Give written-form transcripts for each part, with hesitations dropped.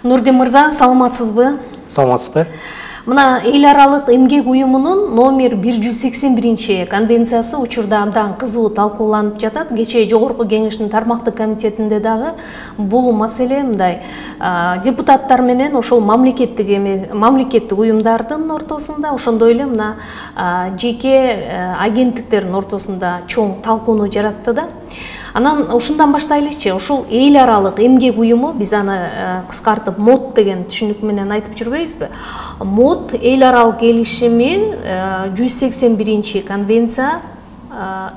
Нурдин мырза, саламатсызбы? Саламатсызбы. Мына эл аралык эмгек уюмунун номер 181 конвенциясы учурда абдан кызуу талкууланып жатат. Кечээ жогорку кеңештин тармактык комитетинде дагы бул маселе мындай депутаттар менен ошол мамлекеттик уюмдардын ортосунда, ошондой эле мына жеке агенттиктердин ортосунда чоң талкууну жаратты да. Анан ушундан баштайлычы, ошол эл аралык эмгек уюму, биз аны кыскартып МОД деген түшүнүк менен айтып жүрбөйбүзбү? МОД эл аралык келишими 181 конвенция,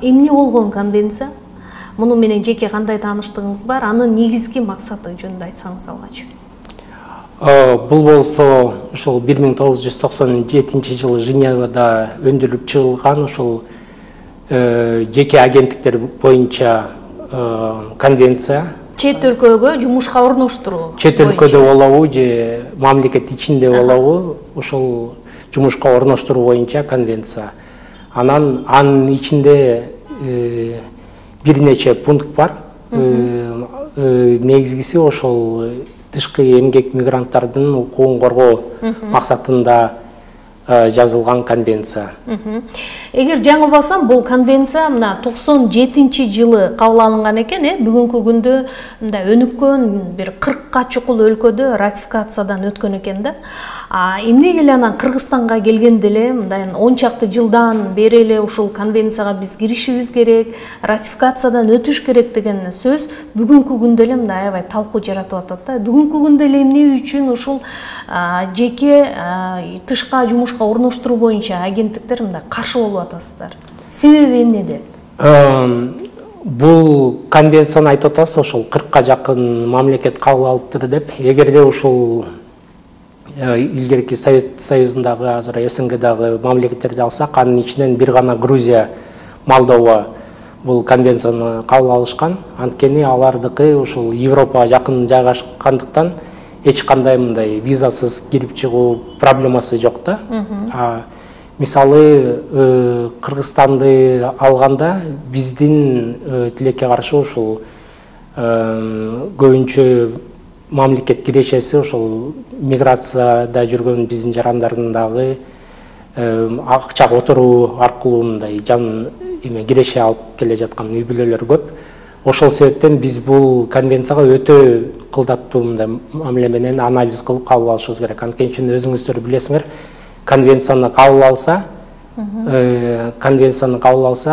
эмне болгон конвенция? Муну менен жеке кандай тааныштыгыңыз бар? Анын негизги максаты жөнүндө айтсаңыз алгачы. Бул болсо ошол 1997 жылы Женевада өндүрүлүп чыгылган ошол жеке агенттиктер боюнча конвенция. Чет өлкөгө жумушка орноштуруу. Чет өлкөдө болобу же мамлекет ичинде болобу, ошол жумушка орноштуруу боюнча конвенция. Анын ичинде бир нече пункт бар. Негизгиси ошол тышкы эмгек мигранттардын укугун коргоо максатында жазылган конвенция. Эгер жаңылбасам, бул конвенция мына 97-жылы кабыл алынган экен, бүгүнкү күндө мындай өнүккөн бир 40ка чукул өлкөдө ратификациядан өткөн экен да. Эмнеге эле анан Кыргызстанга келгенде эле мындай 10 чакты жылдан бери эле ушул конвенцияга биз киришибиз керек, ратификациядан өтүш керек деген сөз бүгүнкү күндө эле мындай аябай талкуу жаратып атат да. Бүгүнкү күндө эле эмне үчүн ушул жеке тышка жумушка орноштуруу боюнча агенттиктер мындай каршы болуп атасыздар? Себеби эмнеде? Бул конвенцияны айтып атасыз, ошол 40ка жакын мамлекет кабыл алыптыр деп. Эгерде ушул илгерки Совет Союзундагы, азыр СНГдагы мамлекеттерди алсак, анын ичинен бир гана Грузия, Молдова бул конвенцияны кабыл алышкан. Анткени алардыкы ушул Европага жакын жайгашкандыктан эч кандай мындай визасыз кирип чыгуу проблемасы жок да. Мисалы, Кыргызстанды алганда биздин тилекке каршы ушул көбүнчө мамлекет кирешеси ошол миграцияда жүргөн биздин жарандардын дагы акча которуу аркылуу мындай жан киреше алып келе жаткан үй бүлөлөр көп. Ошол себептен биз бул конвенцияга өтө кылдаттуу мындай мамиле менен анализ кылып кабыл алышыбыз керек. Анткени өзүңүздөр билесиңер, конвенцияны кабыл алса,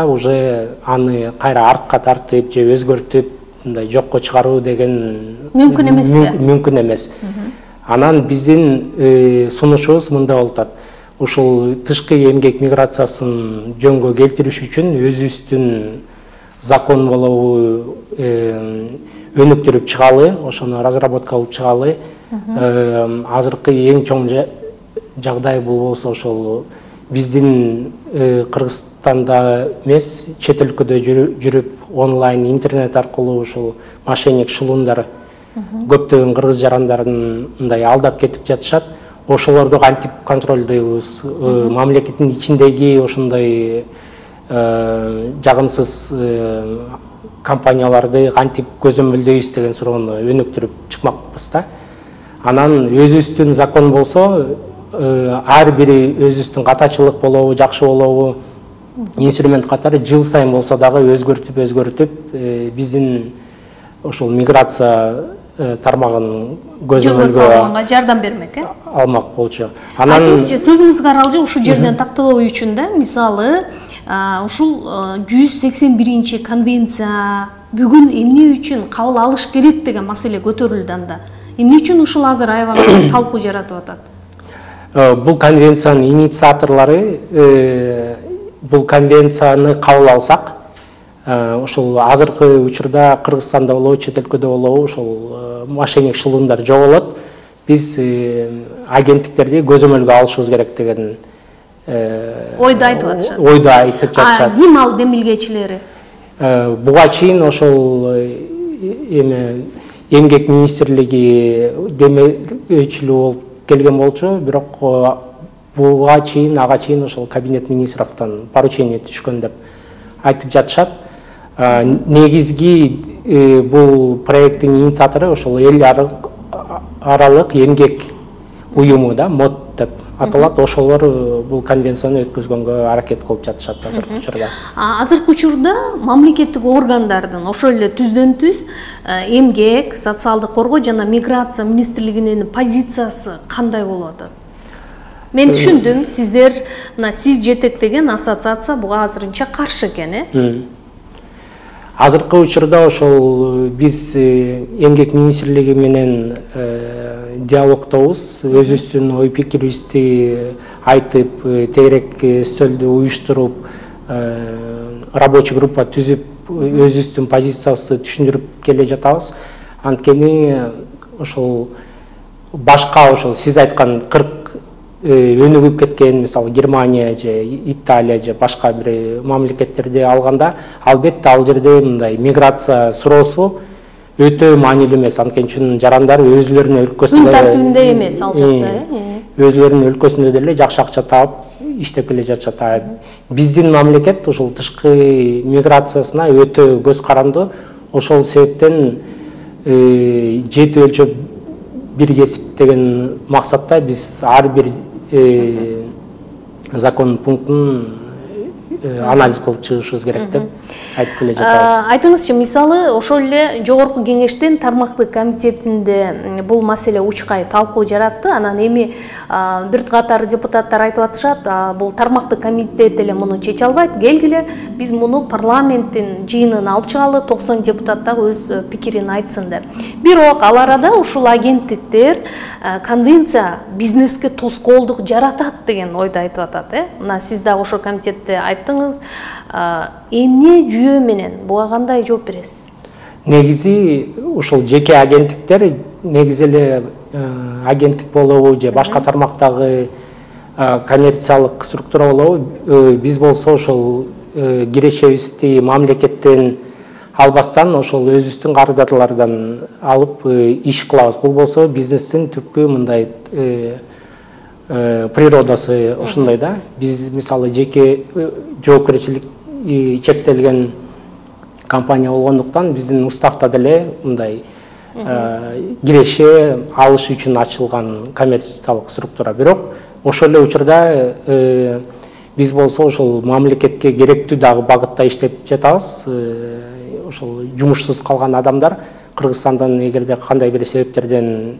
уже аны кайра артка тартып же өзгөртүп мындай жокко чыгаруу деген мүмкүн эмес. Мүмкүн эмес. Анан биздин сунушубуз мындай болуп атат. Ушул тышкы эмгек миграциясын жөнгө келтириш үчүн өзүбүздүн закон болобу өнүктүрүп чыгалы, ошону разработка кылып чыгалы. Азыркы эң чоң жагдай бул болсо ошол биздин Кыргызстанда эмес, чет өлкөдө жүрүп онлайн интернет аркылуу ушул мошенник шылуундар көптөгөн кыргыз жарандарын мындай алдап кетип жатышат. Ошолорду кантип контролдойбуз? Мамлекеттин ичиндеги ошондой жагымсыз компанияларды кантип көзөмөлдөйбүз деген суроону өнүктүрүп чыкмакпыз да. Анан өзүбүздүн закон болсо, ар бири өзүбүздүн катачылык болобу, жакшы болобу, инструмент катары жыл сайын болсо дагы өзгөртүп биздин ошол миграция тармагын көзөмөлгө жардам бермек, алмак болчу. Айтыңызчы, сөзүңүзгө аралжы ушул жерден такталоо үчүн да, мисалы, ушул 181 конвенция бүгүн эмне үчүн кабыл алыш керек деген маселе көтөрүлдү анда. Эмне үчүн ушул азыр аябай талкуу жаратып атат? Бул конвенциянын инициаторлору бул конвенцияны кабыл алсак, ошол азыркы учурда Кыргызстанда болобу, чет өлкөдө болобу, ошол мошенник шылуундар жоголот. Биз агенттиктерди көзөмөлгө алышыбыз керек деген ойду айтып жатышат. Ким ал демилгечилери? Буга чейин ошол эмгек министрлиги демилгечилүү болуп келген болчу, бирок ага чейин ошол кабинет министровдон поручение түшкөн деп айтып жатышат. Негизги бул проекттин инициатору ошол эл аралык эмгек уюму да, МОД деп аталат, ошолор бул конвенцияны өткөзгөнгө аракет кылып жатышат азыркы учурда. Азыркы учурда мамлекеттик органдардын ошол эле түздөн-түз эмгек, социалдык коргоо жана миграция министрлигинин позициясы кандай болуп атат? Мен түшүндүм, сиздер, сиз жетектеген ассоциация буга азырынча каршы экен, Азыркы учурда ошол биз эмгек министрлиги менен диалогтобуз, өзүбүздүн ой пикирибизди айтып, тегерек стөлдү уюштуруп, рабочий группа түзүп, өзүбүздүн позициябызды түшүндүрүп келе жатабыз. Анткени ошол башка ошол сиз айткан 40 өнүгүп кеткен, мисалы Германия же Италия же башка бир мамлекеттерди алганда, албетте ал жерде мындай миграция суроосу өтө маанилүү эмес. Анткени үчүн жарандар өзүлөрүнүн өлкөсүндө тартибинде эмес ал жакта, өзүлөрүнүн өлкөсүндө деле жакшы акча таап иштеп келе жатышат. Биздин мамлекет ошол тышкы миграциясына өтө көз каранды. Ошол себептен жети өлчөп бир кесип деген максатта биз ар бир закон пунктун анализ кылып чыгышыбыз керек деп айтып келе жатабыз. Айтыңызчы, мисалы, ошол эле жогорку кеңештин тармактык комитетинде бул маселе учкай талкуу жаратты. Анан эми бир катар депутаттар айтып атышат, бул тармактык комитет эле муну чече албайт, келгиле биз муну парламенттин жыйынына алып чыгалы, 90 депутат дагы өз пикирин айтсын деп. Бирок ал арада ушул агенттиктер конвенция бизнеске тоскоолдук жаратат деген ойду айтып атат, Мына сиз дагы ошол комитетте айттыңыз. Эмне жүйө менен буга кандай жооп бересиз? Негизи ушул жеке агенттиктер, негизи эле агенттик болобу же башка тармактагы коммерциялык структура болобу, биз болсо ошол кирешебизди мамлекеттен албастан ошол өзүбүздүн каражаттардан алып иш кылабыз. Бул болсо бизнестин түпкү мындай природасы ошондой да. Биз мисалы жеке жоопкерчилик чектелген компания болгондуктан биздин уставда деле мындай киреше алыш үчүн ачылган коммерциялык структура. Бирок ошол эле учурда биз болсо ошол мамлекетке керектүү дагы багытта иштеп жатабыз. Ошол жумушсуз калган адамдар Кыргызстандан эгерде кандай бир себептерден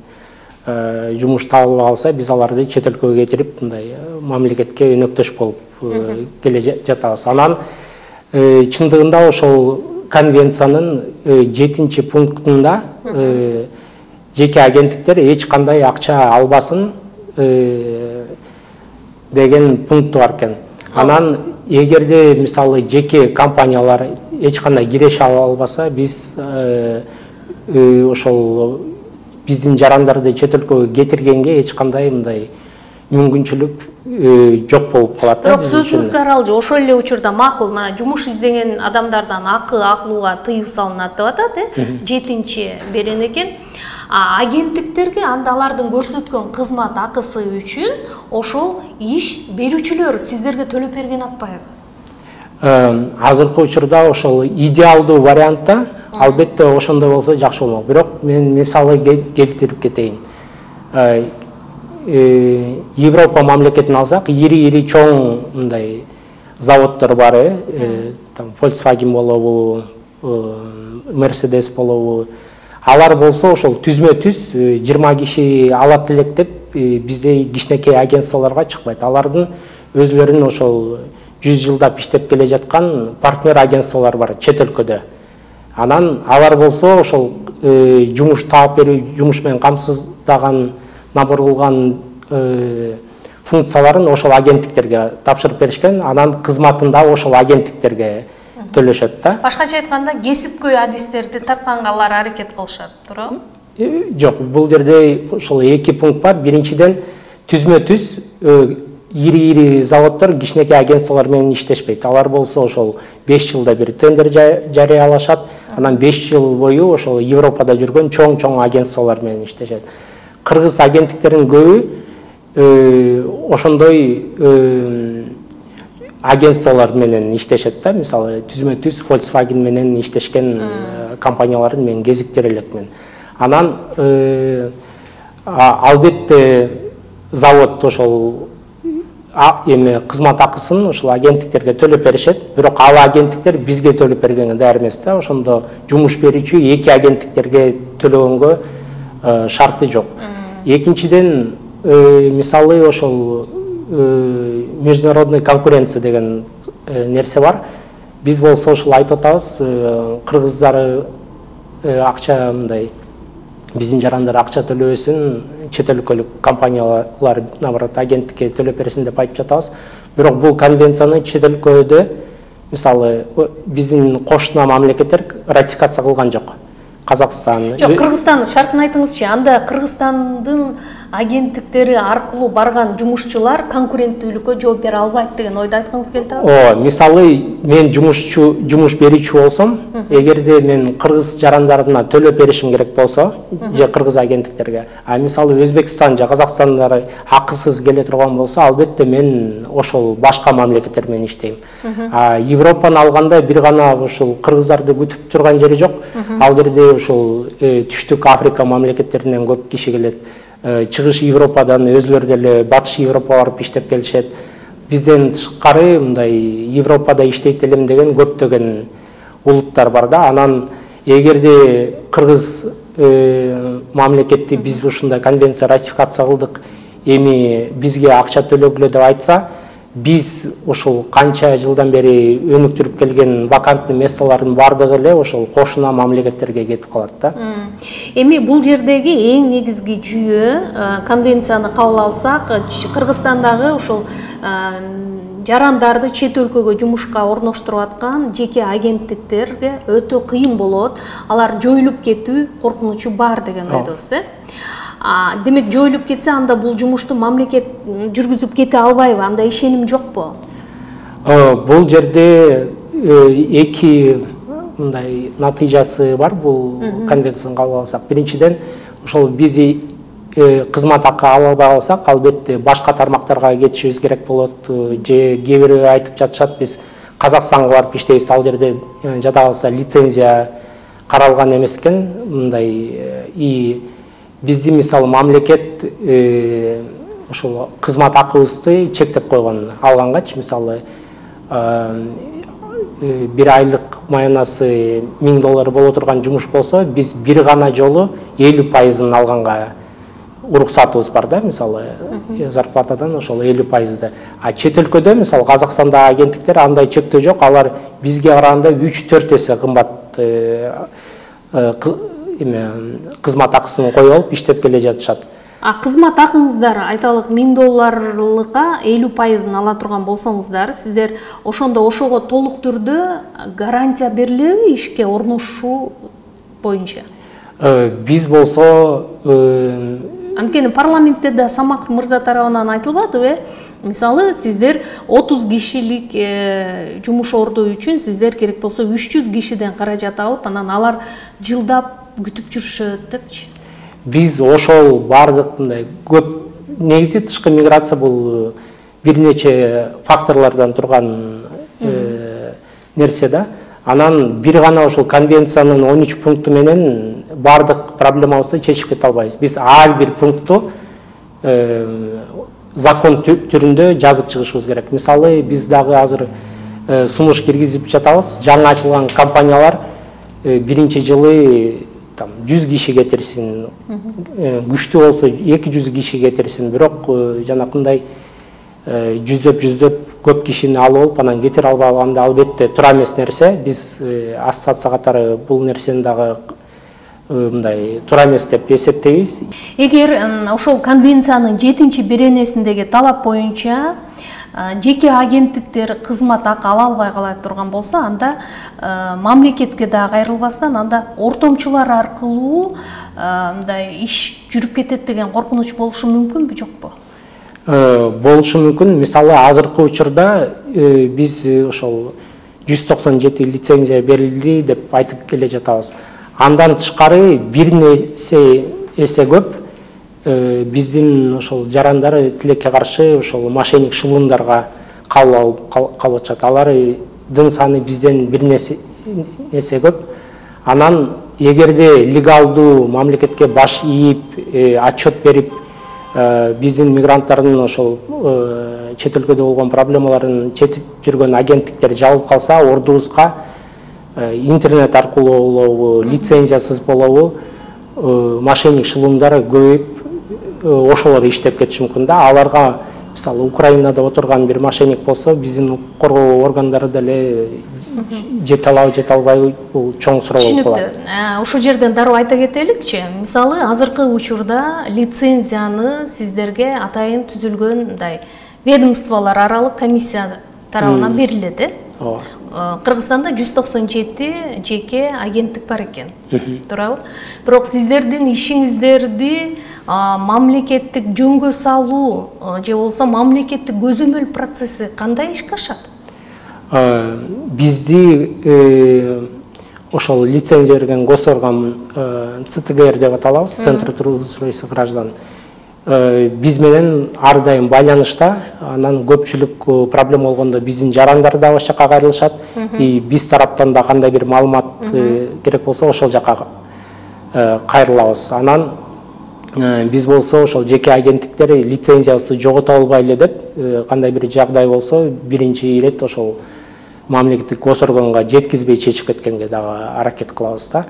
жумуш табылбай калса, биз аларды чет өлкөгө кетирип, мындай мамлекетке өнөктөш болуп келе жатабыз. Анан чындыгында ошол конвенциянын 7-чи пунктунда жеке агенттиктер эч кандай акча албасын деген пункту бар экен. Анан эгерде мисалы жеке компаниялар эч кандай киреше албаса, биз ошол биздин жарандарды чет өлкөгө кетиргенге эч кандай мындай мүмкүнчүлүк жок болуп калат. Бирок сөзүңүзгө аралжы, ошол эле учурда макул, мына жумуш издеген адамдардан акы алууга тыюу салынат деп атат, 7-чи берен экен. Агенттиктерге анда алардын көрсөткөн кызмат акысы үчүн ошол иш берүүчүлөр сиздерге төлөп берген атпайбы? Азыркы учурда ошол идеалдуу вариантта албетте ошондой болсо жакшы болмок. Бирок мен мисалы келтирип кетейин. Европа мамлекетин алсак, ири чоң мындай заводдор бар, там Volkswagen болобу, Mercedes болобу. Алар болсо ошол түзмө-түз 20 киши алат элек деп бизде кичинекей агентстволорго чыкпайт. Алардын өзлөрүнүн ошол 100 жылдап иштеп келе жаткан партнер агентстволор бар чет өлкөдө. Анан алар болсо ошол жумуш таап берүү, жумуш менен камсыздаган набор кылган функцияларын ошол агенттиктерге тапшырып беришкен. Анан кызматын да ошол агенттиктерге төлөшөт да. Башкача айтканда, кесипкөй адистерди тартканга алар аракет кылышат, туурабы? Жок, бул жерде ошол 2 пункт бар. Биринчиден түзмө-түз ири заводдор кичинекей агентстволор менен иштешпейт. Алар болсо ошол 5 жылда бир тендер жарыялашат. Анан 5 жыл бою ошол Европада жүргөн чоң агентстволор менен иштешет. Кыргыз агенттиктеринин көбү ошондой агентстволор менен иштешет да. Мисалы түзмө-түз Volkswagen менен иштешкен компанияларын мен кезиктер элекмин. Анан Албетте завод ошол эми кызмат акысын ошол агенттиктерге төлөп беришет, бирок ал агенттиктер бизге төлөп бергенге даяр эмес да. Ошондо жумуш берүүчү эки агенттиктерге төлөгөнгө шарты жок. Экинчиден, мисалы ошол международный конкуренция деген нерсе бар. Биз болсо ошол айтып атабыз, кыргыздары акча мындай биздин жарандар акча төлөбөсүн, чет өлкөлүк компаниялар наоборот агенттикке төлөп берсин деп айтып жатабыз. Бирок бул конвенцияны чет өлкөдө мисалы биздин кошуна мамлекеттер ратификация кылган жок. Казакстан. Жок, Кыргызстан шартын айтыңызчы. Анда Кыргызстандын агенттиктери аркылуу барган жумушчулар конкуренттүүлүккө жооп бере албайт деген ойду айткыңыз келип атабы? Мисалы мен жумуш берүүчү болсом, эгерде мен кыргыз жарандарына төлөп беришим керек болсо, же кыргыз агенттиктерге, мисалы Өзбекстан же Казакстандары акысыз келе турган болсо, албетте мен ошол башка мамлекеттер менен иштейм. Европаны алганда бир гана ошол кыргыздарды күтүп турган жери жок. Ал жерде ошол түштүк Африка мамлекеттеринен көп киши келет. Чыгыш Европадан өзлөрү деле Батыш Европага барып иштеп келишет. Бизден тышкары мындай Европада иштейт элем деген көптөгөн улуттар бар да. Анан эгерде кыргыз мамлекети биз ушундай конвенция ратификация кылдык, эми бизге акча төлөгүлө деп айтса, биз ошол канча жылдан бери өнүктүрүп келген вакантный местолордун бардыгы эле ошол кошуна мамлекеттерге кетип калат да. Эми бул жердеги эң негизги жүйө, конвенцияны кабыл алсак, Кыргызстандагы ошол жарандарды чет өлкөгө жумушка орноштуруп аткан жеке агенттиктерге өтө кыйын болот. Алар жоюлуп кетүү коркунучу бар деген ойдосуз, Демек жоюлуп кетсе, анда бул жумушту мамлекет жүргүзүп кете албайбы? Анда ишеним жокпу? Бул жерде эки мындай натыйжасы бар бул конвенцияны кабыл алсак. Биринчиден, ошол биз кызмат акы ала албай калсак, албетте башка тармактарга кетишибиз керек болот. Же кээ бири айтып жатышат, биз Казакстанга барып иштейбиз, ал жерде жада калса лицензия каралган эмес экен. Мындай биздин мисалы мамлекет ошол кызмат акыбызды чектеп койгон алгангачы, мисалы бир айлык маянасы $1000 боло турган жумуш болсо, биз бир гана жолу 50% алганга уруксатыбыз бар да, мисалы зарплатадан ошол 50%. Чет өлкөдө, мисалы Казакстанда агенттиктер андай чектөө жок, алар бизге караганда 3-4 эсе кымбат кызмат акысын коюп алып иштеп келе жатышат. Кызмат акыңыздар айталык $1000 50%-ын ала турган болсоңуздар, сиздер ошондо ошого толук түрдө гарантия берилеби ишке орношуу боюнча? Биз болсо анткени парламентте да Самак мырза тарабынан айтылбадыбы? Мисалы, сиздер 30 кишилик жумуш орду үчүн сиздер керек болсо 300 кишиден каражат алып, анан алар жылдап күтүп жүрүшөт депчи. Биз ошол бардык мындай көп негизи тышкы миграция бул бир нече факторлордон турган нерсе да. Анан бир гана ошол конвенциянын 13 пункту менен бардык проблемабызды чечип кете албайбыз. Биз ар бир пункту закон түрүндө жазып чыгышыбыз керек. Мисалы, биз дагы азыр сунуш киргизип жатабыз. Жаңы ачылган компаниялар биринчи жылы 100 киши кетирсин, күчтүү болсо 200 киши кетирсин, бирок жанакындай жүздөп көп кишини алып алып, анан кетире албай калганда албетте туура эмес нерсе. Биз ассоциация катары бул нерсени дагы мындай туура эмес деп эсептейбиз. Эгер ошол конвенциянын 7-беренесиндеги талап боюнча жеке агенттиктер кызмат акы ала албай кала турган болсо, анда мамлекетке да кайрылбастан анда ортомчулар аркылуу мындай иш жүрүп кетет деген коркунуч болушу мүмкүнбү, жокпу? Болушу мүмкүн. Мисалы, азыркы учурда биз ошол 197 лицензия берилди деп айтып келе жатабыз. Андан тышкары бир эсе көп биздин ошол жарандары тилекке каршы ошол мошенник шылуундарга кабыл алып калып атышат. Алардын саны бизден бир несе көп. Анан эгерде легалдуу мамлекетке баш ийип отчет берип биздин мигранттардын ошол чет өлкөдө болгон проблемаларын четип жүргөн агенттиктер жабылып калса, ордубузга интернет аркылуу болобу, лицензиясыз болобу мошенник шылымдар көбөйүп ошолор иштеп кетиши мүмкүн да. Аларга мисалы Украинада отурган бир мошенник болсо, биздин укук коргоо органдары деле жете алабы, жете албайбы, бул чоң суроо болуп калат. Түшүнүктүү. Ушул жерден дароо айта кетеликчи. Мисалы, азыркы учурда лицензияны сиздерге атайын түзүлгөн мындай ведомстволор аралык комиссия тарабынан берилет, Кыргызстанда 197 жеке агенттик бар экен. Туурабы? Бирок сиздердин ишиңиздерди мамлекеттик жөнгө салуу же болсо мамлекеттик көзөмөл процесси кандай ишке ашат? Бизди ошол лицензия берген госорган ЦТГР деп аталабыз, Центр трудоустройства граждан. Биз менен ар дайым байланышта, анан көпчүлүк проблема болгондо биздин жарандар да ошол жака кайрылышат. И биз тараптан да кандай бир маалымат керек болсо ошол жака кайрылабыз. Анан биз болсо ошол жеке агенттиктер лицензиясы жогото албайлы деп кандай бир жагдай болсо, биринчи ирет ошол мамлекеттик госорганга жеткизбей чечип кеткенге дагы аракет кылабыз да.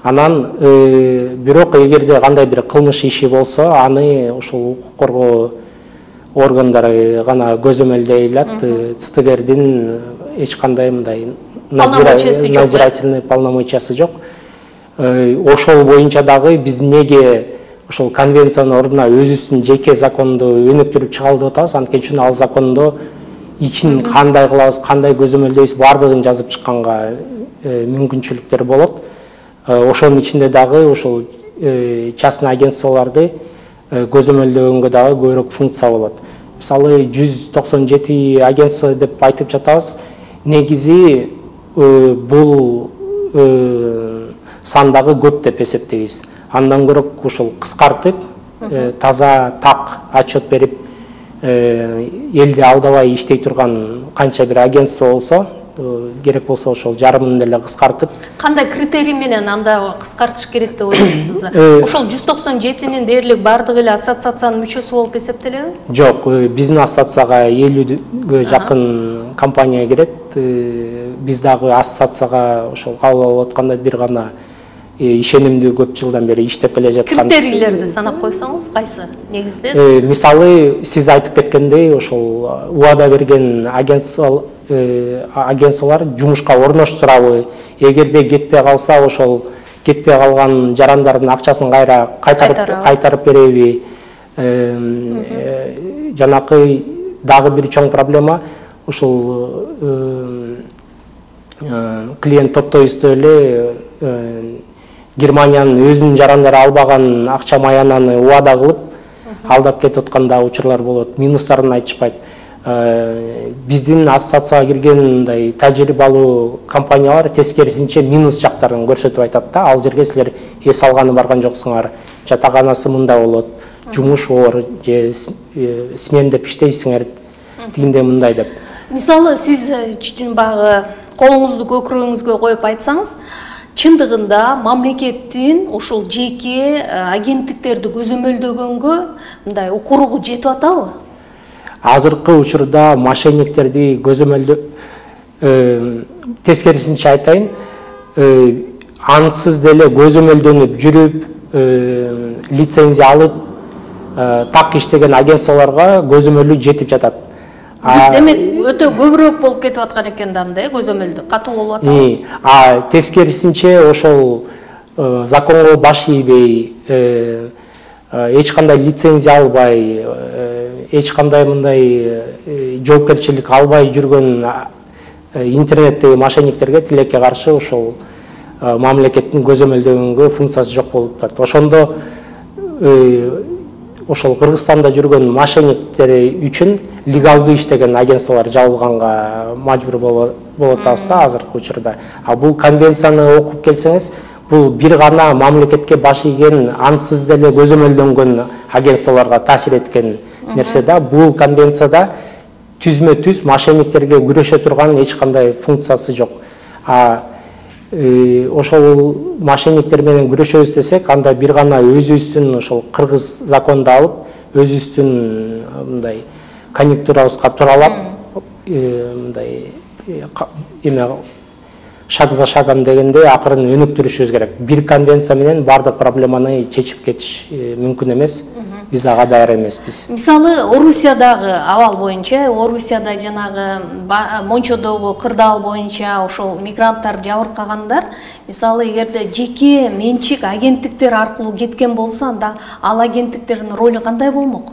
Анан бирок эгерде кандай бир кылмыш иши болсо, аны ошол укук коргоо органдары гана көзөмөлдөй алат. ЦТГРдин эч кандай мындай надзирательный полномочиясы жок. Ошол боюнча дагы биз неге ошол конвенциянын ордуна өзүбүздүн жеке законду өнүктүрүп чыгалып атабыз, анткени үчүн ал закондо ичин кандай кылабыз, кандай көзөмөлдөйбүз бардыгын жазып чыкканга мүмкүнчүлүктөр болот. Ошонун ичинде дагы ошол частный агентстволорду көзөмөлдөгөнгө дагы көбүрөөк функция болот. Мисалы 197 агентство деп айтып жатабыз. Негизи бул сан дагы көп деп эсептейбиз. Андан көрөк ошол кыскартып, таза так отчет берип, элди алдабай иштей турган канча бир агентство болсо, керек болсо ошол жарымын деле кыскартып. Кандай критерий менен анда кыскартыш керек деп ойлойсуз? Ошол 197нин дээрлик бардыгы эле ассоциациянын мүчөсү болуп эсептелеби? Жок, биздин ассоциацияга 50ге жакын компания кирет. Биз дагы ассоциацияга ошол кабыл алып атканда бир гана ишенимдүү көп жылдан бери иштеп келе жаткан. Критерийлерди санап койсоңуз, кайсы негизде? Мисалы, сиз айтып кеткендей, ошол убада берген агентстволор жумушка орноштурабы, эгерде кетпей калса, ошол кетпей калган жарандардын акчасын кайра кайтарып береби? Жанакы дагы бир чоң проблема, ошол клиент топтойбузда эле Германиянын өзүнүн жарандары албаган акча маянаны убада кылып алдап кетип аткан учурлар болот. Минустарын айтышпайт. Биздин ассоциацияга кирген мындай тажрыйбалуу компаниялар тескерисинче минус жактарын көрсөтүп айтат да. Ал жерге силер эс алганы барган жоксуңар, жатаканасы мындай болот, жумуш оор же смен деп иштейсиңер, тигиндей мындай деп. Мисалы, сиз багы колуңузду көкүрөгүңүзгө коюп айтсаңыз, чындыгында мамлекеттин ошол жеке агенттиктерди көзөмөлдөгөнгө мындай укуругу жетип атабы? Азыркы учурда мошенниктерди тескерисинче айтайын, ансыз деле көзөмөлдөнүп жүрүп, лицензия алып, так иштеген агентстволорго көзөмөлү жетип жатат. Демек, өтө көбүрөөк болуп кетип аткан экен да, көзөмөлдө катуу болуп атабы? Тескерисинче ошол законго баш ийбей, эч кандай лицензия албай, эч кандай мындай жоопкерчилик албай жүргөн интернеттеги мошенниктерге тилекке каршы ошол мамлекеттин көзөмөлдөгөнгө функциясы жок болуп атат. Ошондо ошол Кыргызстанда жүргөн мошенниктер үчүн легалдуу иштеген агентстволор жабылганга мажбур болуп атабыз да азыркы учурда. Бул конвенцияны окуп келсеңиз, бул бир гана мамлекетке баш ийген, ансыз деле көзөмөлдөнгөн агентстволорго таасир эткен нерсе да. Бул конвенцияда түзмө-түз мошенниктерге күрөшө турган эч кандай функциясы жок. ошол мошенниктер менен күрөшөбүз десек, анда бир гана өзүбүздүн ошол кыргыз законду алып, өзүбүздүн мындай конъюнктурабызга туралап, мындай эме шаг за шагом дегенде акырын өнүктүрүшүбүз керек. Бир конвенция менен бардык проблеманы чечип кетиш мүмкүн эмес. Биз ага даяр эмеспиз. Мисалы, Орусиядагы абал боюнча, Орусияда жанагы Мончодогу кырдаал боюнча ошол мигранттар жабыркагандар, мисалы, эгерде жеке менчик агенттиктер аркылуу кеткен болсо, анда ал агенттиктердин ролу кандай болмок?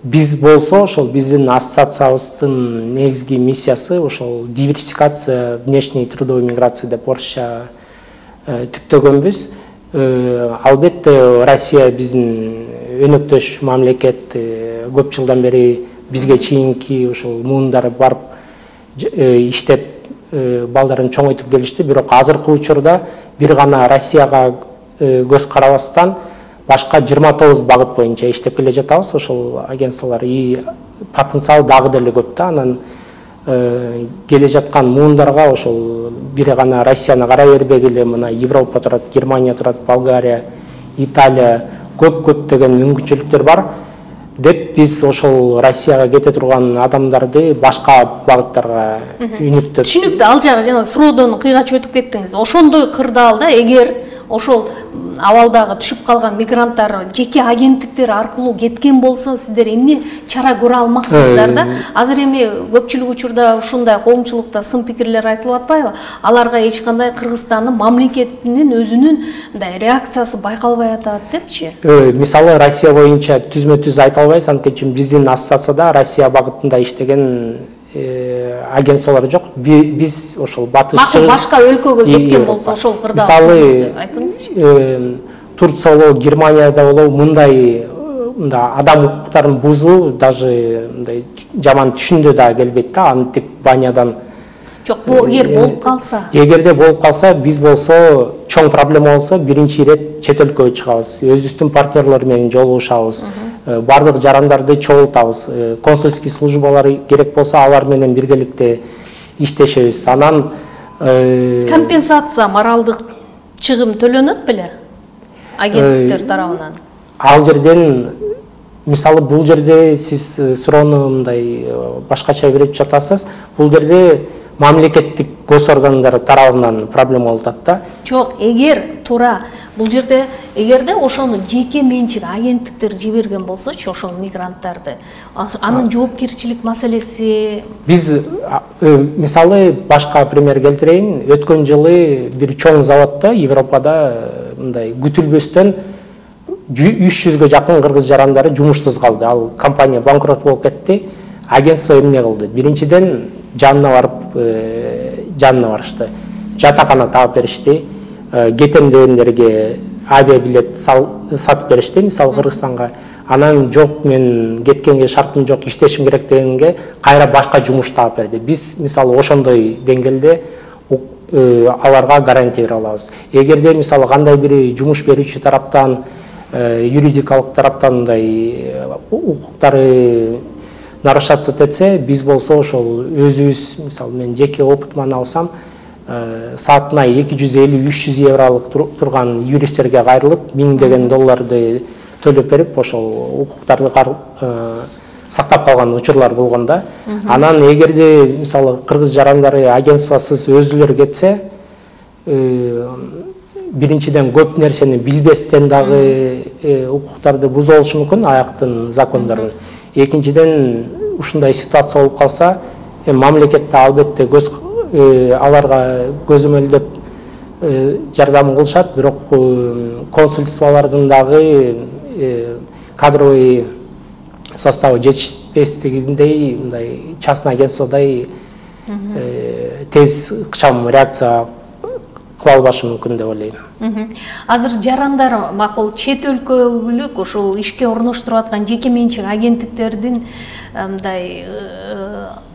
Биз болсо, ошол биздин ассоциациябыздын негизги миссиясы ошол диверсификация внешней трудовой миграции деп орусча түптөгөнбүз. Албетте Россия биздин өнөктөш мамлекет, көп жылдан бери бизге чейинки ошол муундар барып иштеп балдарын чоңойтуп келишти. Бирок азыркы учурда бир гана Россияга көз карабастан башка 29 багыт боюнча иштеп келе жатабыз. Ошол агентстволор потенциал дагы деле көп да. Анан келе жаткан муундарга ошол бир гана Россияны карай бербегиле, мына Европа турат, Германия турат, Болгария, Италия, көп деген мүмкүнчүлүктөр бар деп биз ошол Россияга кете турган адамдарды башка багыттарга үнүктөп. Түшүнүктүү, ал жагы жана суроодон кыйгачып өтүп кеттиңиз. Ошондой кырдаалда эгер ошол абалдагы түшүп калган мигранттар жеке агенттиктер аркылуу кеткен болсо, сиздер эмне чара көрө алмаксыздар да? Азыр эми көпчүлүк учурда ушундай коомчулукта сын пикирлер айтылып атпайбы? Аларга эч кандай Кыргызстандын мамлекетинин өзүнүн мындай реакциясы байкалбай атат депчи? Мисалы, Россия боюнча түзмө-түз айта албайбыз, анткени биздин ассоциацияда Россия багытында иштеген агентстволор жок. Биз ошол батыш башка өлкөгө кеткен болсо, ошол кырдаал айтыңызчы. Турция болобу, Германияда болобу, мындай адам укуктарын бузуу даже мындай жаман түшүндө да келбейт да, антип банядан. Жок, эгер болуп калса. Эгерде болуп калса, биз болсо чоң проблема болсо, биринчи ирет чет өлкөгө чыгабыз. Өзүбүздүн партнерлор менен жолугушабыз. Бардык жарандарды чогултабыз. Консульский службалар керек болсо, алар менен биргеликте иштешебиз. Анан компенсация, моралдык чыгым төлөнөт беле агенттиктер тарабынан? Ал жерден, мисалы, бул жерде сиз суроону мындай башкача берип жатасыз. Бул жерде мамлекеттик госоргандар тарабынан проблема болуп атат да. Жок, эгер туура бул жерде эгерде ошону жеке менчик агенттиктер жиберген болсочу, ошол мигранттарды, анын жоопкерчилик маселеси. Биз мисалы башка пример келтирейин. Өткөн жылы бир чоң заводдо Европада мындай күтүлбөстөн 300гө жакын кыргыз жарандары жумушсуз калды. Ал компания банкрот болуп кетти. Агентство эмне кылды? Биринчиден жанына барышты. Жатакана таап беришти. Кетем дегендерге авиабилет сатып беришти, мисалы Кыргызстанга. Анан жок, мен кеткенге шартым жок, иштешим керек дегенге кайра башка жумуш таап берди. Биз мисалы ошондой деңгээлде аларга гарантия бере алабыз. Эгерде мисалы кандай бир жумуш берүүчү тараптан, юридикалык тараптан мындай укуктары нарушаться этсе, биз болсо ошол өзүбүз, мисалы мен жеке опытыман алсам, саатына 250-300 евролук турган юристтерге кайрылып, $1000 деген долларды төлөп берип, ошол укуктарды сактап калган учурлар болгон да. Анан эгерде мисалы кыргыз жарандары агентствосуз өзүлөр кетсе, биринчиден көп нерсени билбестен дагы укуктарды буза болушу мүмкүн, аяктын закондору. Экинчиден, ушундай ситуация болуп калса, мамлекетте албетте аларга көзөмөлдөп жардам кылышат, бирок консульстволордун дагы кадровый составы жетишпестигиндей, мындай частный агентстводай тез ыкчам реакция кыла албашы мүмкүн деп ойлойм. Азыр жарандар макул чет өлкөлүк ушул ишке орноштуруп аткан жеке менчик агенттиктердин мындай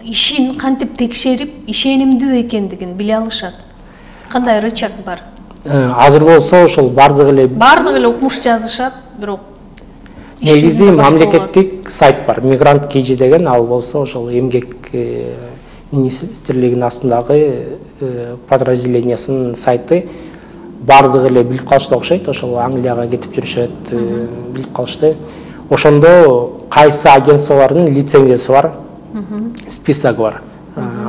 ишин кантип текшерип, ишенимдүү экендигин биле алышат. Кандай рычаг бар? Азыр болсо ошол бардык эле укмуш жазышат, бирок негизи мамлекеттик сайт бар, Мигрант KG деген, ал болсо ошол эмгек министрлигинин астындагы подразделениясынын сайты бардыгы эле билип калышты окшойт. Ошол Англияга кетип жүрүшөт, билип калышты. Ошондо кайсы агентстволордун лицензиясы бар, списогу бар.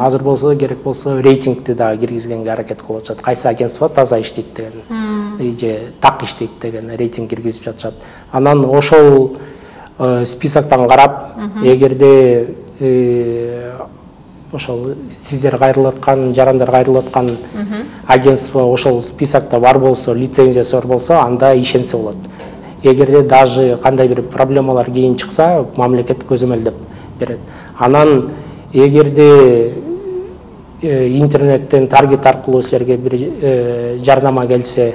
Азыр болсо керек болсо рейтингти дагы киргизгенге аракет кылып жатат. Кайсы агентство таза иштейт деген, же так иштейт деген рейтинг киргизип жатышат. Анан ошол списоктон карап, эгерде ошол сиздер кайрылып аткан, жарандар кайрылып аткан агентство ошол списокто бар болсо, лицензиясы бар болсо, анда ишенсе болот. Эгерде даже кандай бир проблемалар кийин чыкса, мамлекет көзөмөлдөп берет. Анан эгерде интернеттен таргет аркылуу силерге бир жардама келсе,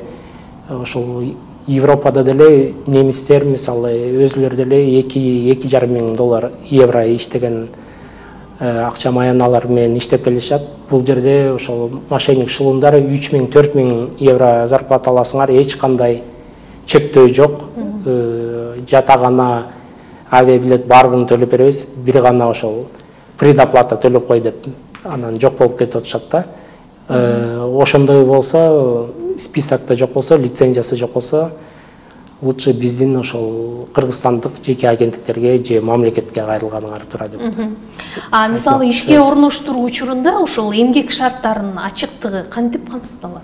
ошол Европада деле немистер мисалы өзүлөрү деле 2,5 миң доллар, евро иштеген акча маяналар менен иштеп келишат. Бул жерде ошол мошенник шылымдар 3 миң, 4 миң евро зарплата аласыңар, эч кандай чектөө жок. Жатагана, авиабилет бардыгын төлөп беребиз, бир гана ошол предоплата төлөп кой деп анан жок болуп кетип атышат да. Ошондой болсо, списокто жок болсо, лицензиясы жок болсо, лучше биздин ошол кыргызстандык жеке агенттиктерге же мамлекетке кайрылганыңар туура деп. Мисалы ишке орноштуруу учурунда ошол эмгек шарттарынын ачыктыгы кантип камсыздалат?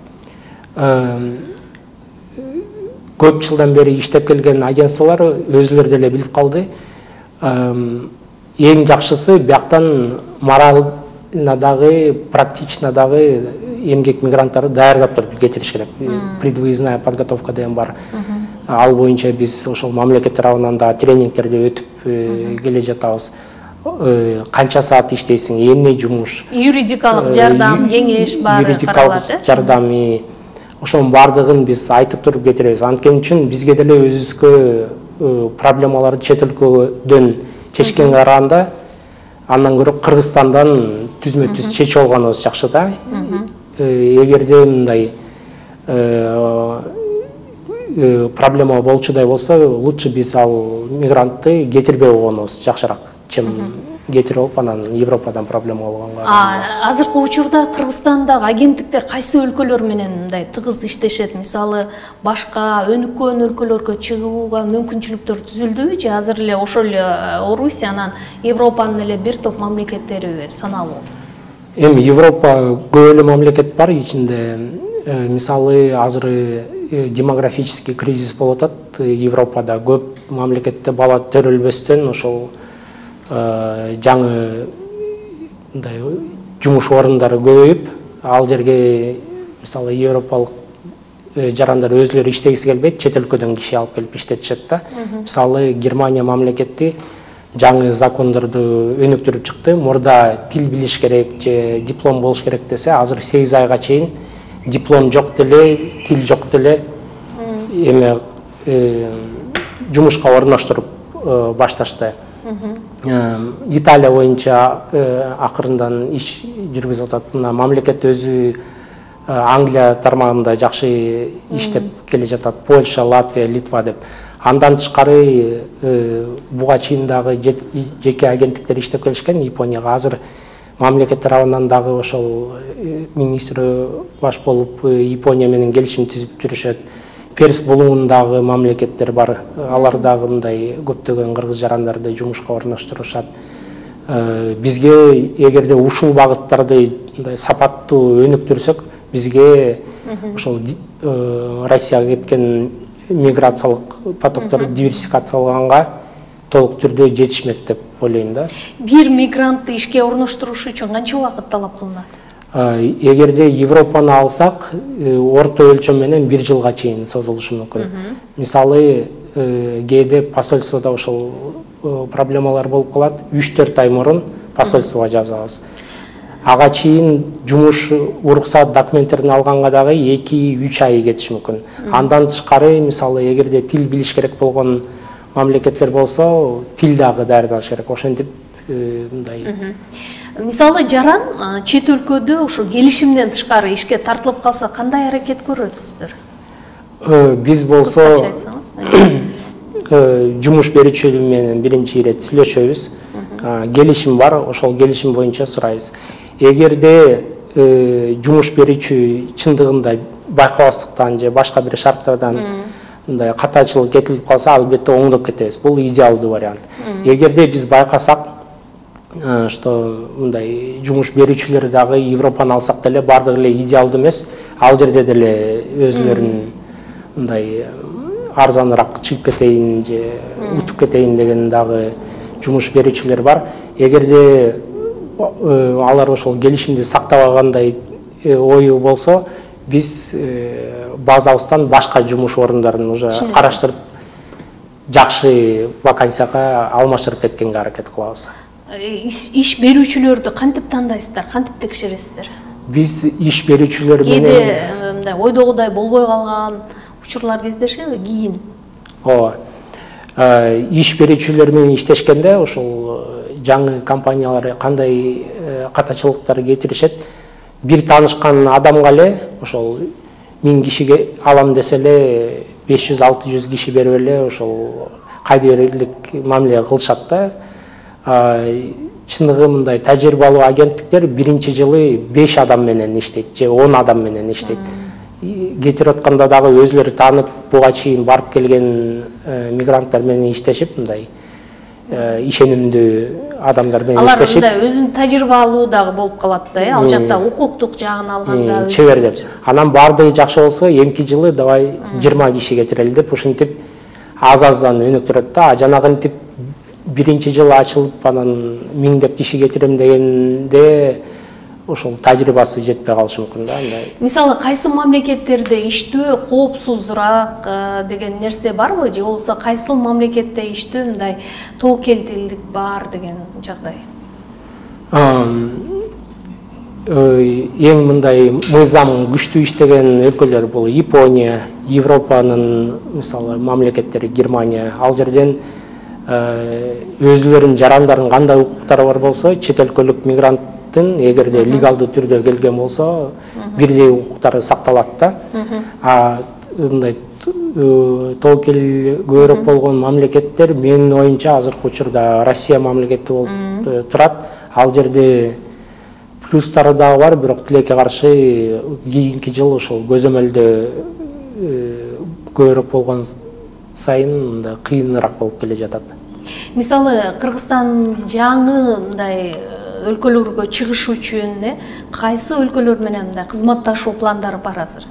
Көп жылдан бери иштеп келген агентстволор өзүлөрү деле билип калды. Эң жакшысы бияктан морально дагы, практично дагы эмгек мигранттарды даярдап туруп кетириш керек. Предвыездная подготовка деген бар. Ал боюнча биз ошол мамлекет тарабынан да тренингтерди өтүп келе жатабыз. Канча саат иштейсиң, эмне жумуш, юридикалык жардам, кеңеш баары каралат. Юридикалык жардамы, ошонун бардыгын биз айтып туруп кетиребиз. Анткени үчүн бизге деле өзүбүзгө проблемаларды чет өлкөдөн чечкенге караганда, андан көрө Кыргызстандан түзмө-түз чечип алганыбыз жакшы да. Эгерде мындай проблема болчудай болсо, лучше биз ал мигрантты кетирбей койгонубуз жакшыраак, чем кетирип алып анан Европадан проблема болгонго. Азыркы учурда Кыргызстандагы агенттиктер кайсы өлкөлөр менен мындай тыгыз иштешет? Мисалы, башка өнүккөн өлкөлөргө чыгууга мүмкүнчүлүктөр түзүлдүбү же азыр эле ошол Орусия анан Европанын эле бир топ мамлекеттери саналуу? Эми Европа көп эле мамлекет бар ичинде. Мисалы, азыр демографический кризис болуп атат. Европада көп мамлекетте бала төрөлбөстөн ошол жаңы жумуш орундары көбөйүп, ал жерге мисалы европалык жарандар өзүлөрү иштегиси келбейт, чет өлкөдөн киши алып келип иштетишет да. Мисалы Германия мамлекети жаңы закондорду өнүктүрүп чыкты. Мурда тил билиш керек же диплом болуш керек десе, азыр 8 айга чейин диплом жок деле, тил жок деле эме жумушка орноштуруп башташты. Италия боюнча акырындан иш жүргүзүп атат. Мамлекет өзү Англия тармагында жакшы иштеп келе жатат. Польша, Латвия, Литва деп. Андан тышкары буга чейин дагы жеке агенттиктер иштеп келишкен. Японияга азыр мамлекет тарабынан дагы ошол министр баш болуп Япония менен келишим түзүп жүрүшөт. Перс булуңундагы мамлекеттер бар. Алар дагы мындай көптөгөн кыргыз жарандарды жумушка орноштурушат. Бизге эгерде ушул багыттарды сапаттуу өнүктүрсөк, бизге ошол Россияга кеткен миграциялык потоктор диверсификацияланганга толук түрдө жетишмек деп ойлойм да. Бир мигрантты ишке орноштуруш үчүн канча убакыт талап кылынат? Эгерде Европаны алсак, орто өлчөм менен 1 жылга чейин созулушу мүмкүн. Мисалы, кээде посольстводо ошол проблемалар болуп калат. 3-4 ай мурун посольствого жазабыз. Ага чейин жумуш уруксат документтерин алганга дагы 2-3 ай кетиши мүмкүн. Андан тышкары, мисалы, эгерде тил билиш керек болгон мамлекеттер болсо, тил дагы даярдалыш керек. Ошентип мындай. Мисалы, жаран чет өлкөдө ошо келишимден тышкары ишке тартылып калса, кандай аракет көрөсүздөр? Биз болсо жумуш берүүчү менен биринчи ирет сүйлөшөбүз. Келишим бар, ошол келишим боюнча сурайбыз. эгерде жумуш берүүчү чындыгында байкабастыктан же башка бир шарттардан мындай катачылык кетилип калса, албетте оңдоп кетебиз. Бул идеалдуу вариант. Эгерде биз байкасак, что мындай жумуш берүүчүлөр дагы Европаны алсак деле бардыгы эле идеалдуу эмес, ал жерде деле өзүлөрүнүн мындай арзаныраак чыгып кетейин же утуп кетейин деген дагы жумуш берүүчүлөр бар. Эгерде алар ошол келишимди сактабагандай ою болсо, биз базабыздан башка жумуш орундарын уже караштырып, жакшы вакансияга алмаштырып кеткенге аракет кылабыз. Иш берүүчүлөрдү кантип тандайсыздар, кантип текшересиздер? Биз иш берүүчүлөр менен кээде мындай ойдогудай болбой калган учурлар кездешеби кийин? Ооба. Иш берүүчүлөр менен иштешкенде ошол жаңы компаниялар кандай катачылыктар кетиришет, бир таанышкан адамга эле ошол 1000 кишиге алам десе эле 500-600 киши берип эле ошол кайда берерлик мамиле кылышат да. Чындыгы мындай тажрыйбалуу агенттиктер биринчи жылы 5 адам менен иштейт же 10 адам менен иштейт. Кетирип атканда дагы өзүлөрү таанып, буга чейин барып келген мигранттар менен иштешип, мындай ишенимдүү адамдар менен иштешип. Алар мындай өзүнүн тажрыйбалуу дагы болуп калат да, ал жакта укуктук жагын алганда. Чебер деп. Анан бардыгы жакшы болсо, эмки жылы давай 20 киши кетирели деп ушинтип аз-аздан өнүктүрөт да. Жанагынтип биринчи жылы ачылып, анан 1000 киши кетирем дегенде ошол тажрыйбасы жетпей калышы мүмкүн да. Мисалы, кайсы мамлекеттерде иштөө коопсузураак деген нерсе барбы? Же болбосо кайсы мамлекетте иштөө мындай тоокелдүүлүк бар деген жагдай? Эң мындай мыйзам күчтүү иштеген өлкөлөр бул Япония, Европанын мисалы мамлекеттери, Германия. Ал жерден өзүлөрүнүн жарандарын кандай укуктары бар болсо, чет өлкөлүк мигранттын эгерде легалдуу түрдө келген болсо, бирдей укуктары сакталат да. Мындай тоокел көбүрөөк болгон мамлекеттер менин оюмча азыркы учурда Россия мамлекети болуп турат. Ал жерде плюстары дагы бар, бирок тилекке каршы кийинки жыл ошол көзөмөлдө көбүрөөк болгон сайын кыйыныраак болуп келе жатат. Мисалы, Кыргызстан жаңы мындай өлкөлөргө чыгыш үчүн кайсы өлкөлөр менен мындай кызматташуу пландары бар азыр?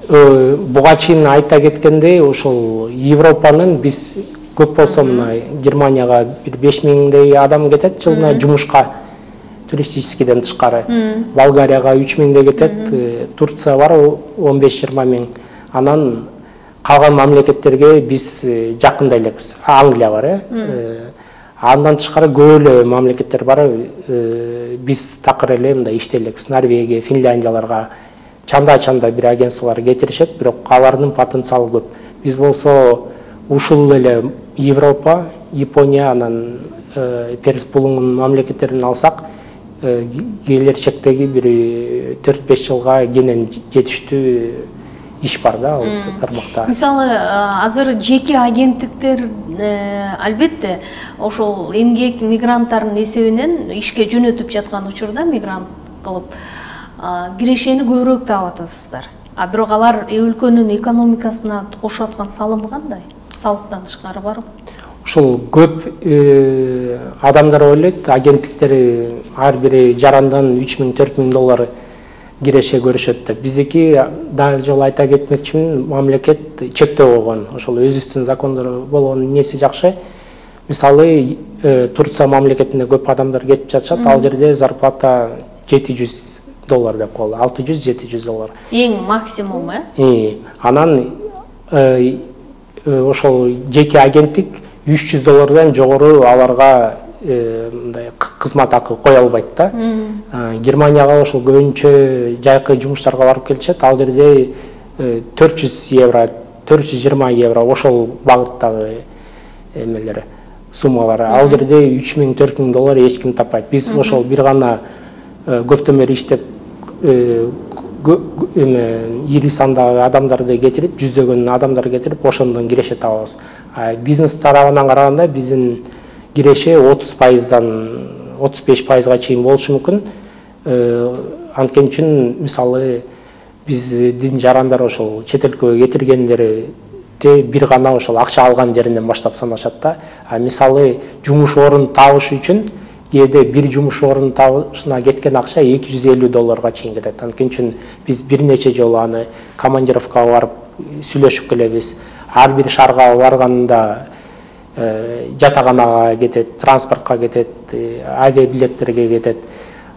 Буга чейин айта кеткендей, ошол Европанын биз көп болсо мына Германияга бир 5000дей адам кетет жылына жумушка, туристическийден тышкары. Болгарияга 3000дей кетет, Турция бар 15-20 миң. Анан калган мамлекеттерге биз жакында элекпиз. Англия бар, андан тышкары көп эле мамлекеттер бар. Биз такыр эле мындай иштей элекпиз. Норвегия, Финляндияларга чанда бир агентстволор кетиришет, бирок алардын потенциалы көп. Биз болсо ушул эле Европа, Япония, анан Перс булуңун мамлекеттерин алсак, келечектеги бир 4-5 жылга кенен жетиштүү иш бар да ал тармакта. Мисалы, азыр жеке агенттиктер албетте ошол эмгек мигранттардын эсебинен ишке жөнөтүп жаткан учурда мигрант кылып кирешени көбүрөөк таап атасыздар. Бирок алар өлкөнүн экономикасына кошуп аткан салымы кандай? Салыктан тышкары барбы? Ушул көп адамдар ойлойт, агенттиктер ар бири жарандан 3000-4000 доллар киреше көрүшөт деп. Биздики дагы жолу айта кетмекчимин, мамлекет чектөө койгон. Ошол өзүбүздүн закондор болгон неси жакшы. Мисалы, Турция мамлекетине көп адамдар кетип жатышат, ал жерде зарплата 700 доллар деп коелу, 600-700 доллар. Эң максимум, э? Анан ошол жеке агенттик 300 доллардан жогору аларга мындай кызмат акы кое албайт да. Германияга ошол көбүнчө жайкы жумуштарга барып келишет, ал жерде 400 евро, 420 евро ошол багыттагы эмелер, суммалар. Ал жерде 3000-4000 доллар эч ким таппайт. Биз ошол бир гана көптөн бери иштеп ири сандагы адамдарды кетирип, жүздөгөн адамдар кетирип, ошондон киреше табабыз. Бизнес тарабынан караганда биздин киреше 30%-дан 35%-га чейин болушу мүмкүн. Анткени үчүн мисалы биздин жарандар ошол чет өлкөгө кетиргендерде бир гана ошол акча алган жеринен баштап санашат да. Мисалы жумуш орун табыш үчүн кээде бир жумуш орун табышына кеткен акча $250 чейин кетет. Анткени үчүн биз бир нече жолу аны командировкага барып сүйлөшүп келебиз. Ар бир шаарга барганда жатаганага кетет, транспортко кетет, авиабилеттерге кетет.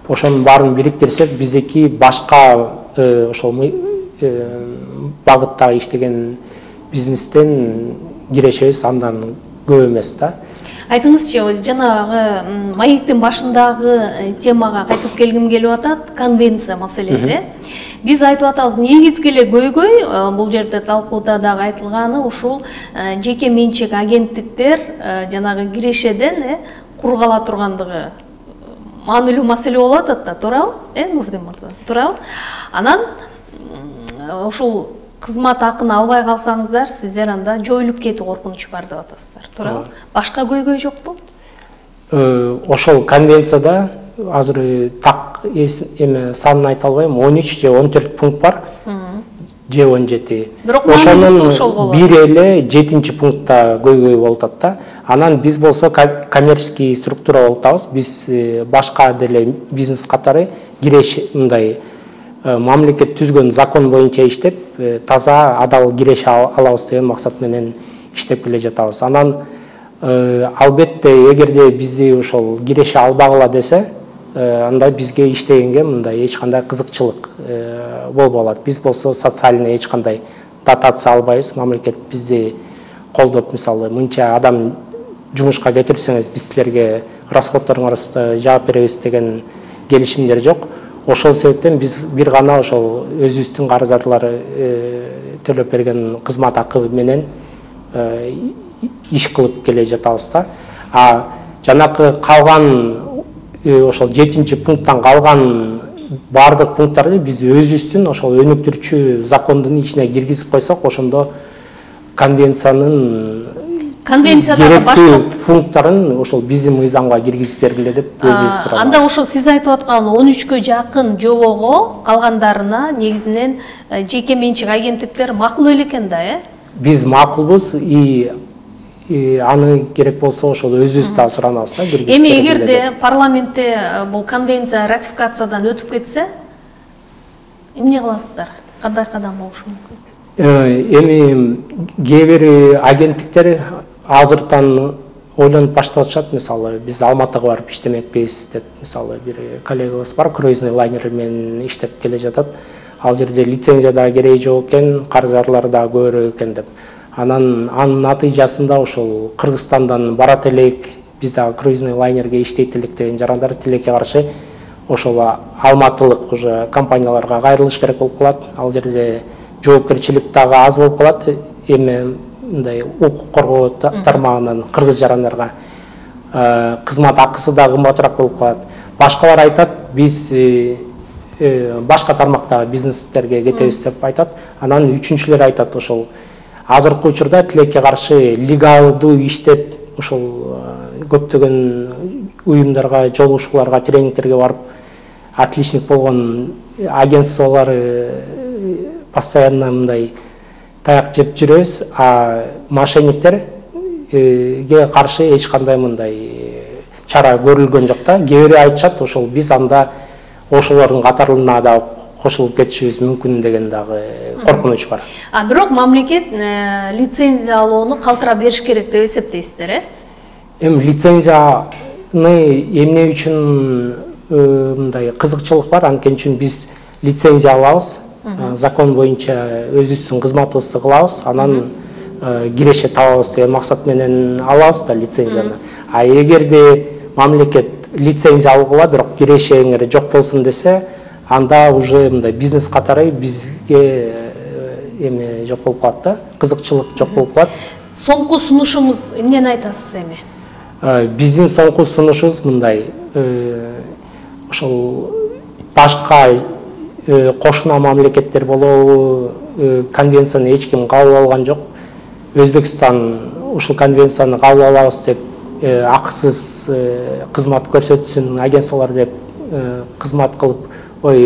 Ошонун баарын бириктирсек, биздики башка ошол багытта иштеген бизнестен кирешебиз андан көп эмес да. Айтыңызчы, жанагы маектин башындагы темага кайтып келгим келип атат, конвенция маселеси. Биз айтып атабыз, негизги эле көйгөй бул жерде талкууда дагы айтылганы ушул жеке менчик агенттиктер жанагы кирешеден кургала тургандыгы маанилүү маселе болуп атат да, туурабы? Нурдин мырза, туурабы? Анан ушул кызмат акын албай калсаңыздар, сиздер анда жоюлуп кетүү коркунучу бар деп атасыздар, туурабы? Башка көйгөй жокпу? Ошол конвенцияда азыр так эме санын айта албайм, 13 же 14 пункт бар. Же 17. Ошонун бир эле 7-чи пунктта көйгөй болуп атат да. Анан биз болсо коммерческий структура болуп атабыз. Биз башка деле бизнес катары киреш мындай мамлекет түзгөн закон боюнча иштеп, таза адал киреше алабыз деген максат менен иштеп келе жатабыз. Анан албетте эгерде бизди ошол киреше албагыла десе, анда бизге иштегенге мындай эч кандай кызыкчылык болбой калат. Биз болсо социальный эч кандай дотация албайбыз. Мамлекет бизди колдоп, мисалы, мынча адам жумушка кетирсеңиз, биз силерге расходторуңарда жаап беребиз деген келишимдер жок. Ошол себептен биз бир гана ошол өзүбүздүн каражаттары төлөп берген кызмат акы менен иш кылып келе жатабыз да. Жанакы калган ошол 7-чи пункттан калган бардык пункттарды биз өзүбүздүн ошол өнүктүрүүчү закондун ичине киргизип койсок, ошондо конвенциянын керектүү пункттарын ошол биздин мыйзамга киргизип бергиле деп өзүбүз сурабыз. Анда ошол сиз айтып аткан 13кө жакын жобого калгандарына негизинен жеке менчик агенттиктер макул эле экен да, Биз макулбуз, аны керек болсо ошол өзүбүз да суранабыз да. Эми эгерде парламентте бул конвенция ратификациядан өтүп кетсе, эмне кыласыздар? Кандай кадам болушу мүмкүн? Эми кээ бир агенттиктер азыртан ойлонуп баштап атышат. Мисалы, биз Алматыга барып иштемекпиз деп, мисалы, бир коллегабыз бар, круизный лайнер менен иштеп келе жатат. Ал жерде лицензия да кереги жок экен, каржылар да көбүрөөк экен деп. Анан натыйжасында ошол Кыргызстандан барат элек, биз дагы круизный лайнерге иштейт элек деген жарандар тилекке каршы ошол алматылык уже компанияларга кайрылыш керек болуп калат. Ал жерде жоопкерчилик дагы аз болуп калат. Эми мындай укук коргоо тармагынан кыргыз жарандарга кызмат акысы да кымбатыраак болуп калат. Башкалар айтат, биз башка тармактагы бизнестерге кетебиз деп айтат. Анан үчүнчүлөр айтат, ошол азыркы учурда тилекке каршы легалдуу иштеп, ошол көптөгөн уюмдарга, жолугушууларга, тренингтерге барып отличник болгон агентстволор постоянно мындай таяк жеп жүрөбүз, а мошенниктерге каршы эч кандай мындай чара көрүлгөн жок да. Кээ бири айтышат, ошол биз анда ошолордун катарына да кошулуп кетишибиз мүмкүн деген дагы коркунуч бар. Бирок мамлекет лицензия алууну калтыра бериш керек деп эсептейсиздер, Эми лицензияны эмне үчүн мындай кызыкчылык бар, анткени үчүн биз лицензия алабыз, закон боюнча өзүбүздүн кызматыбызды кылабыз, анан киреше табабыз деген максат менен алабыз да лицензияны. А эгерде мамлекет лицензия алгыла, бирок кирешеңер жок болсун десе, анда уже мындай бизнес катары бизге эми жок болуп калат да, кызыкчылык жок болуп калат. Соңку сунушумуз эмнени айтасыз эми? Биздин соңку сунушубуз мындай, ошол башка кошуна мамлекеттер болобу, конвенцияны эч ким кабыл алган жок. Өзбекстан ушул конвенцияны кабыл алабыз деп, акысыз кызмат көрсөтсүн агентстволор деп кызмат кылып,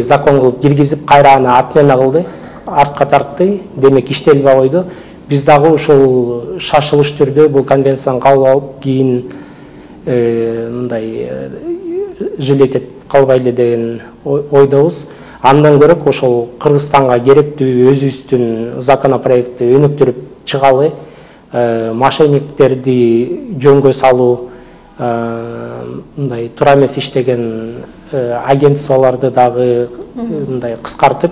закон кылып киргизип, кайра аны отмена кылды, артка тартты, демек иштелбей койду. Биз дагы ушул шашылыш түрдө бул конвенцияны кабыл алып, кийин мындай жилетип калбайлы деген ойдобуз. Андан көрөк ошол Кыргызстанга керектүү өзүбүздүн законопроектти өнүктүрүп чыгалы, мошенниктерди жөнгө салуу, мындай туура эмес иштеген агентстволорду дагы мындай кыскартып,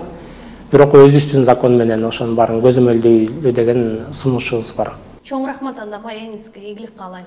бирок өзүбүздүн закон менен ошонун баарын көзөмөлдөйлү деген сунушубуз бар. Чоң рахмат анда, маегиңизге ийгилик каалайм.